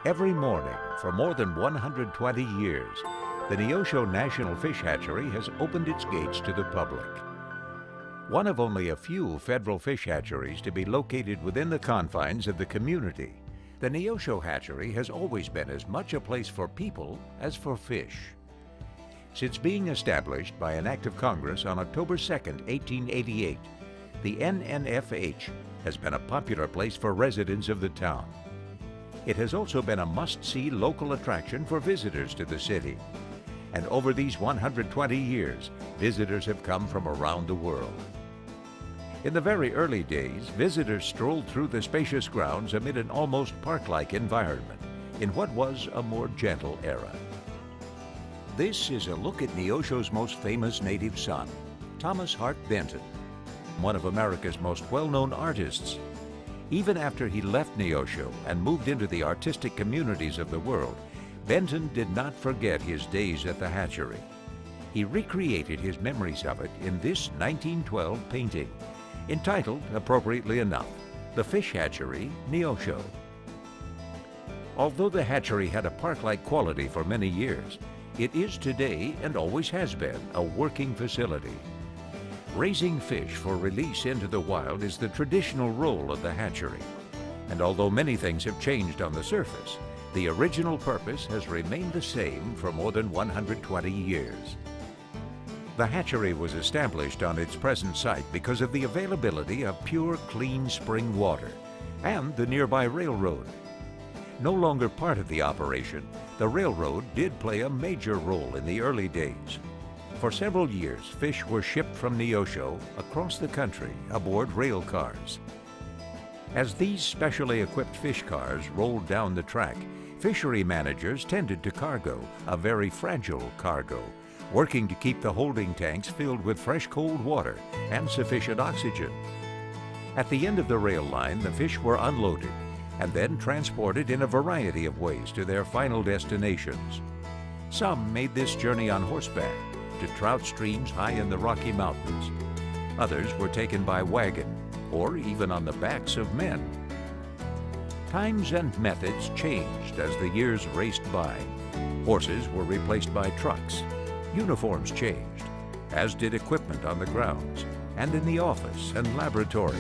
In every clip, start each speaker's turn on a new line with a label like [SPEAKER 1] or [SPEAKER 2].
[SPEAKER 1] Every morning for more than 120 years, the Neosho National Fish Hatchery has opened its gates to the public. One of only a few federal fish hatcheries to be located within the confines of the community, the Neosho Hatchery has always been as much a place for people as for fish. Since being established by an act of Congress on October 2, 1888, the NNFH has been a popular place for residents of the town. It has also been a must-see local attraction for visitors to the city. And over these 120 years, visitors have come from around the world. In the very early days, visitors strolled through the spacious grounds amid an almost park-like environment in what was a more gentle era. This is a look at Neosho's most famous native son, Thomas Hart Benton, one of America's most well-known artists. Even after he left Neosho and moved into the artistic communities of the world, Benton did not forget his days at the hatchery. He recreated his memories of it in this 1912 painting, entitled, appropriately enough, The Fish Hatchery, Neosho. Although the hatchery had a park-like quality for many years, it is today, and always has been, a working facility. Raising fish for release into the wild is the traditional role of the hatchery. And although many things have changed on the surface, the original purpose has remained the same for more than 120 years. The hatchery was established on its present site because of the availability of pure, clean spring water and the nearby railroad. No longer part of the operation, the railroad did play a major role in the early days. For several years, fish were shipped from Neosho across the country aboard rail cars. As these specially equipped fish cars rolled down the track, fishery managers tended to cargo, a very fragile cargo, working to keep the holding tanks filled with fresh cold water and sufficient oxygen. At the end of the rail line, the fish were unloaded and then transported in a variety of ways to their final destinations. Some made this journey on horseback to trout streams high in the Rocky Mountains. Others were taken by wagon or even on the backs of men. Times and methods changed as the years raced by. Horses were replaced by trucks. Uniforms changed, as did equipment on the grounds and in the office and laboratory.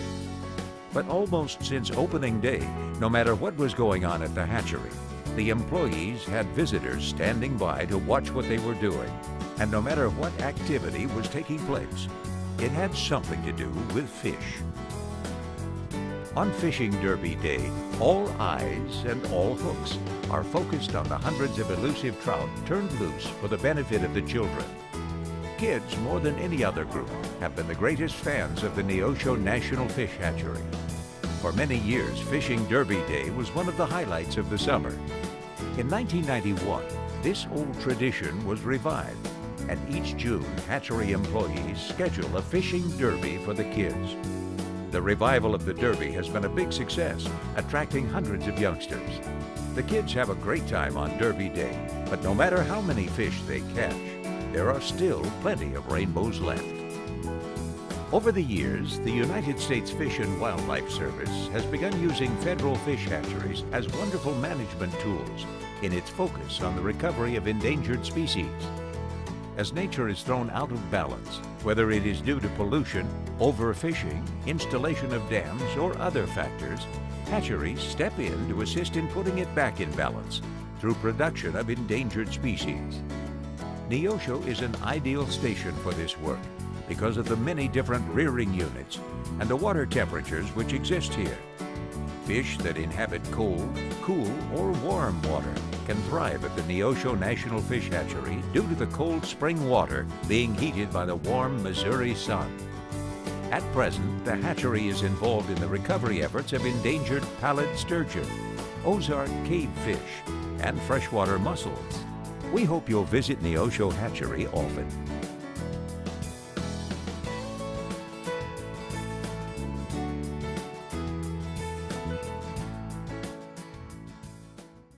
[SPEAKER 1] But almost since opening day, no matter what was going on at the hatchery, the employees had visitors standing by to watch what they were doing. And no matter what activity was taking place, it had something to do with fish. On Fishing Derby Day, all eyes and all hooks are focused on the hundreds of elusive trout turned loose for the benefit of the children. Kids, more than any other group, have been the greatest fans of the Neosho National Fish Hatchery. For many years, Fishing Derby Day was one of the highlights of the summer. In 1991, this old tradition was revived, and each June, hatchery employees schedule a fishing derby for the kids. The revival of the derby has been a big success, attracting hundreds of youngsters. The kids have a great time on Derby Day, but no matter how many fish they catch, there are still plenty of rainbows left. Over the years, the United States Fish and Wildlife Service has begun using federal fish hatcheries as wonderful management tools in its focus on the recovery of endangered species. As nature is thrown out of balance, whether it is due to pollution, overfishing, installation of dams, or other factors, hatcheries step in to assist in putting it back in balance through production of endangered species. Neosho is an ideal station for this work because of the many different rearing units and the water temperatures which exist here. Fish that inhabit cold, cool, or warm water can thrive at the Neosho National Fish Hatchery due to the cold spring water being heated by the warm Missouri sun. At present, the hatchery is involved in the recovery efforts of endangered pallid sturgeon, Ozark cavefish, and freshwater mussels. We hope you'll visit Neosho Hatchery often.